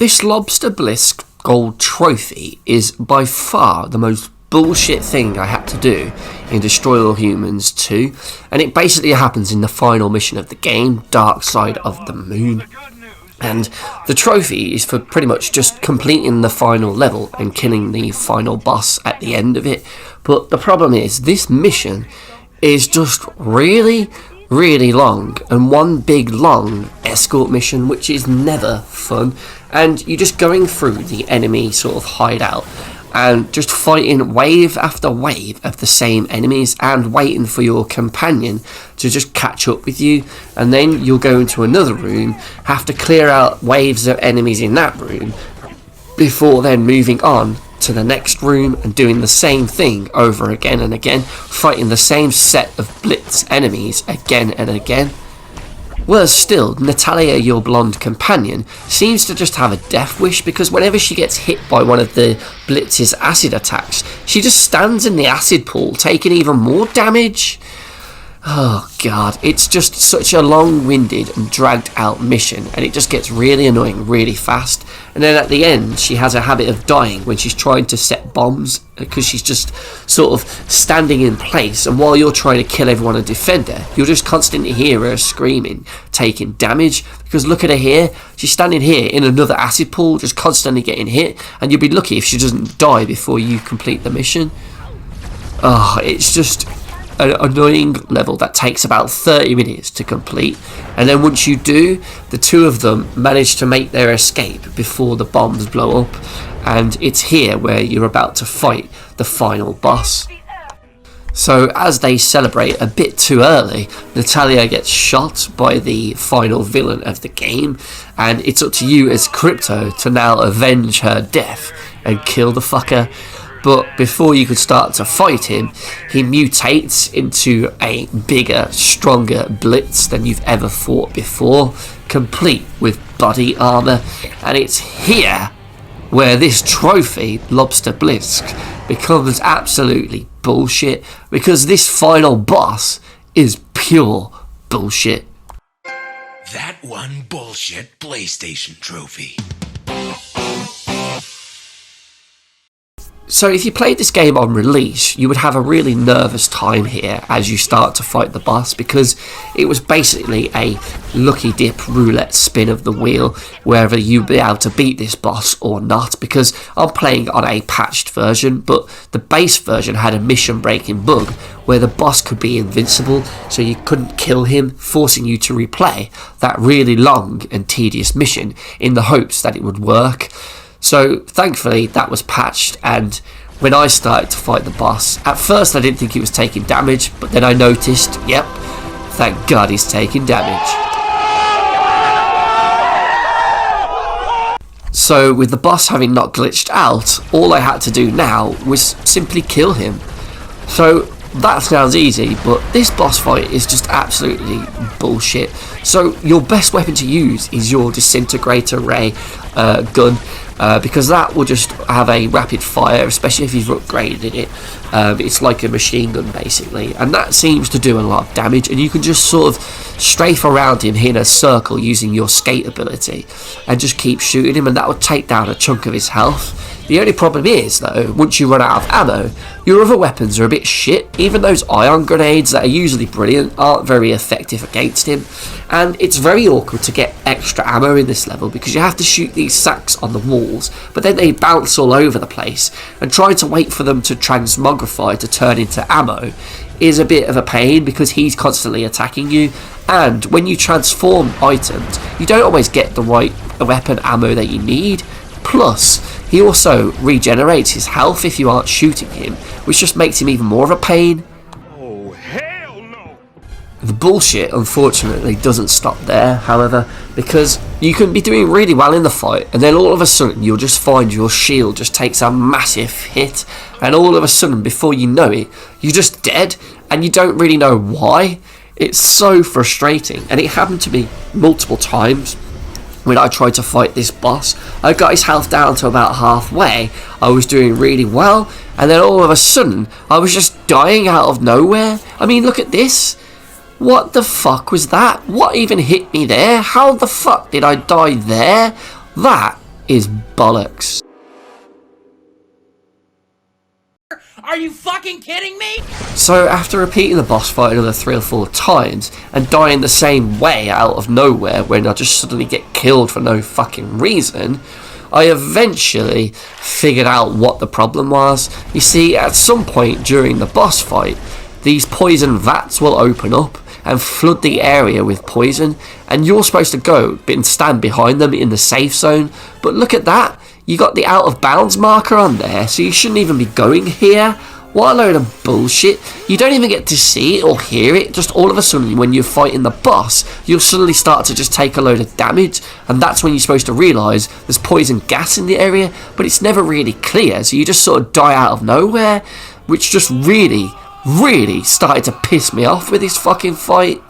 This Lobster Blisk gold trophy is by far the most bullshit thing I had to do in Destroy All Humans 2, and it basically happens in the final mission of the game, Dark Side of the Moon. And the trophy is for pretty much just completing the final level and killing the final boss at the end of it. But the problem is, this mission is just really long, and one big long escort mission, which is never fun. And you're just going through the enemy sort of hideout and just fighting wave after wave of the same enemies and waiting for your companion to just catch up with you, and then you'll go into another room, have to clear out waves of enemies in that room before then moving on to the next room and doing the same thing over again and again, fighting the same set of blitz enemies again and again. Worse still, Natalia, your blonde companion, seems to just have a death wish, because whenever she gets hit by one of the Blitz's acid attacks, she just stands in the acid pool, taking even more damage. Oh god, it's just such a long-winded and dragged out mission, and it just gets really annoying really fast. And then at the end, she has a habit of dying when she's trying to set bombs, because she's just sort of standing in place, and while you're trying to kill everyone and defend her, you'll just constantly hear her screaming, taking damage, because look at her here, she's standing here in another acid pool, just constantly getting hit, and you'll be lucky if she doesn't die before you complete the mission. Oh, it's just an annoying level that takes about 30 minutes to complete, and then once you do, the two of them manage to make their escape before the bombs blow up, and it's here where you're about to fight the final boss. So as they celebrate a bit too early, Natalia gets shot by the final villain of the game, and it's up to you as Crypto to now avenge her death and kill the fucker. But before you could start to fight him, he mutates into a bigger, stronger Blitz than you've ever fought before, complete with body armour. And it's here where this trophy, Lobster Blisk, becomes absolutely bullshit, because this final boss is pure bullshit. That one bullshit PlayStation trophy. So if you played this game on release, you would have a really nervous time here as you start to fight the boss, because it was basically a lucky dip roulette spin of the wheel whether you'd be able to beat this boss or not, because I'm playing on a patched version, but the base version had a mission breaking bug where the boss could be invincible, so you couldn't kill him, forcing you to replay that really long and tedious mission in the hopes that it would work. So thankfully that was patched, and when I started to fight the boss, at first I didn't think he was taking damage, but then I noticed, yep, thank God he's taking damage. So with the boss having not glitched out, all I had to do now was simply kill him. So that sounds easy, but this boss fight is just absolutely bullshit. So your best weapon to use is your disintegrator ray gun, because that will just have a rapid fire, especially if you've upgraded it. It's like a machine gun basically, and that seems to do a lot of damage, and you can just sort of strafe around him in a circle using your skate ability and just keep shooting him, and that will take down a chunk of his health. The only problem is, though, once you run out of ammo, your other weapons are a bit shit. Even those ion grenades that are usually brilliant aren't very effective against him, and it's very awkward to get extra ammo in this level, because you have to shoot these sacks on the walls, but then they bounce all over the place, and trying to wait for them to transmogrify to turn into ammo is a bit of a pain, because he's constantly attacking you, and when you transform items, you don't always get the right weapon ammo that you need. Plus, he also regenerates his health if you aren't shooting him, which just makes him even more of a pain. Oh, hell no! The bullshit, unfortunately, doesn't stop there, however, because you can be doing really well in the fight, and then all of a sudden you'll just find your shield just takes a massive hit, and all of a sudden, before you know it, you're just dead, and you don't really know why. It's so frustrating, and it happened to me multiple times. When I tried to fight this boss, I got his health down to about halfway, I was doing really well, and then all of a sudden, I was just dying out of nowhere. I mean, look at this. What the fuck was that? What even hit me there? How the fuck did I die there? That is bollocks. Are you fucking kidding me? So after repeating the boss fight another 3 or 4 times and dying the same way out of nowhere when I just suddenly get killed for no fucking reason, I eventually figured out what the problem was. You see, at some point during the boss fight, these poison vats will open up and flood the area with poison, and you're supposed to go and stand behind them in the safe zone, but look at that, you got the out of bounds marker on there, so you shouldn't even be going here. What a load of bullshit. You don't even get to see it or hear it, just all of a sudden when you're fighting the boss, you'll suddenly start to just take a load of damage, and that's when you're supposed to realise there's poison gas in the area, but it's never really clear, so you just sort of die out of nowhere, which just really started to piss me off with this fucking fight.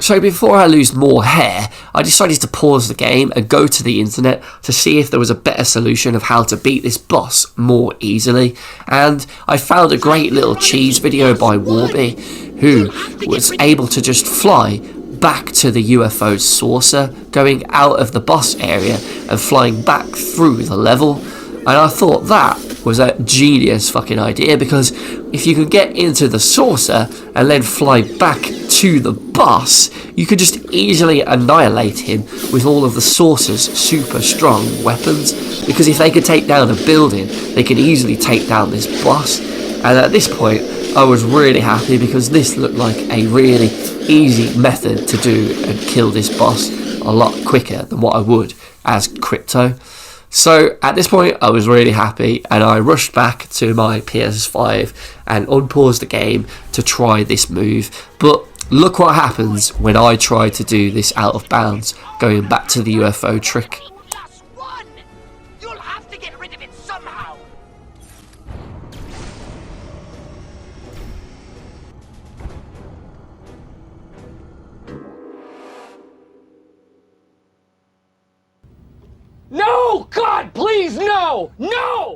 So before I lose more hair, I decided to pause the game and go to the internet to see if there was a better solution of how to beat this boss more easily, and I found a great little cheese video by Warby, who was able to just fly back to the UFO saucer, going out of the boss area and flying back through the level. And I thought that was a genius fucking idea, because if you could get into the saucer and then fly back to the boss, you could just easily annihilate him with all of the saucer's super strong weapons, because if they could take down a building, they could easily take down this boss. And at this point, I was really happy, because this looked like a really easy method to do and kill this boss a lot quicker than what I would as Crypto. So at this point I was really happy, and I rushed back to my PS5 and unpaused the game to try this move. But look what happens when I try to do this out of bounds, going back to the UFO trick. Just one! You'll have to get rid of it somehow! No! God, please, no! No!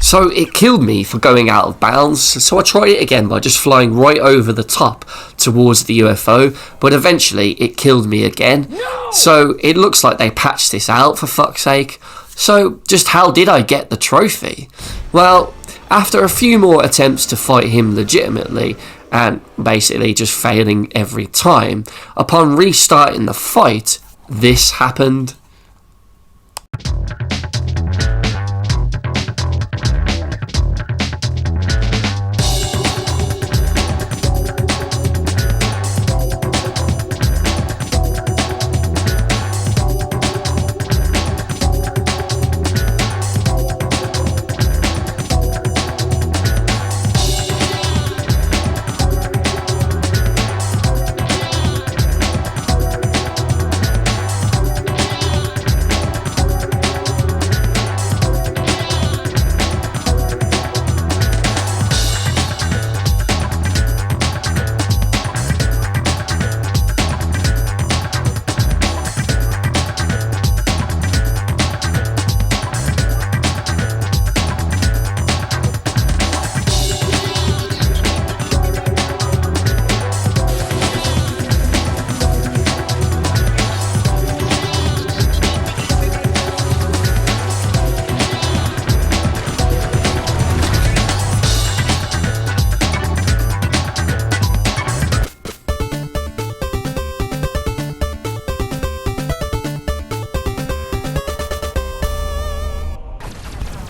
So it killed me for going out of bounds, so I tried it again by just flying right over the top towards the UFO, but eventually it killed me again. No! So it looks like they patched this out, for fuck's sake. So just how did I get the trophy? Well, after a few more attempts to fight him legitimately, and basically just failing every time, upon restarting the fight, this happened.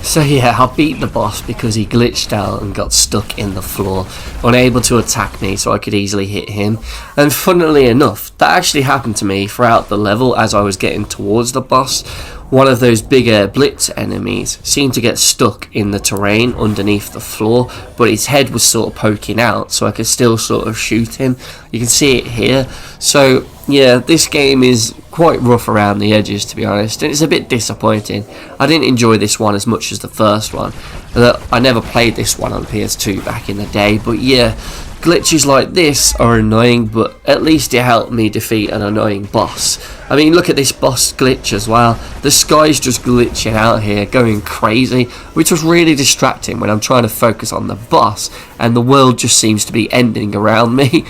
So yeah, I beat the boss because he glitched out and got stuck in the floor, unable to attack me so I could easily hit him. And funnily enough, that actually happened to me throughout the level as I was getting towards the boss. One of those bigger blitz enemies seemed to get stuck in the terrain underneath the floor, but his head was sort of poking out, so I could still sort of shoot him. You can see it here. So yeah, this game is quite rough around the edges, to be honest, and it's a bit disappointing. I didn't enjoy this one as much as the first one. I never played this one on PS2 back in the day, but yeah, glitches like this are annoying, but at least it helped me defeat an annoying boss. I mean, look at this boss glitch as well. The sky's just glitching out here, going crazy, which was really distracting when I'm trying to focus on the boss, and the world just seems to be ending around me.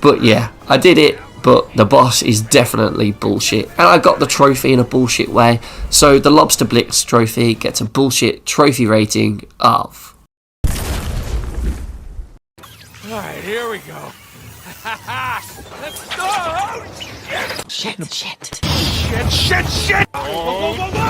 But yeah, I did it. but the boss is definitely bullshit. And I got the trophy in a bullshit way, so the Lobster Blitz trophy gets a bullshit trophy rating of... Alright, here we go. Let's go! Shit. Shit! Oh.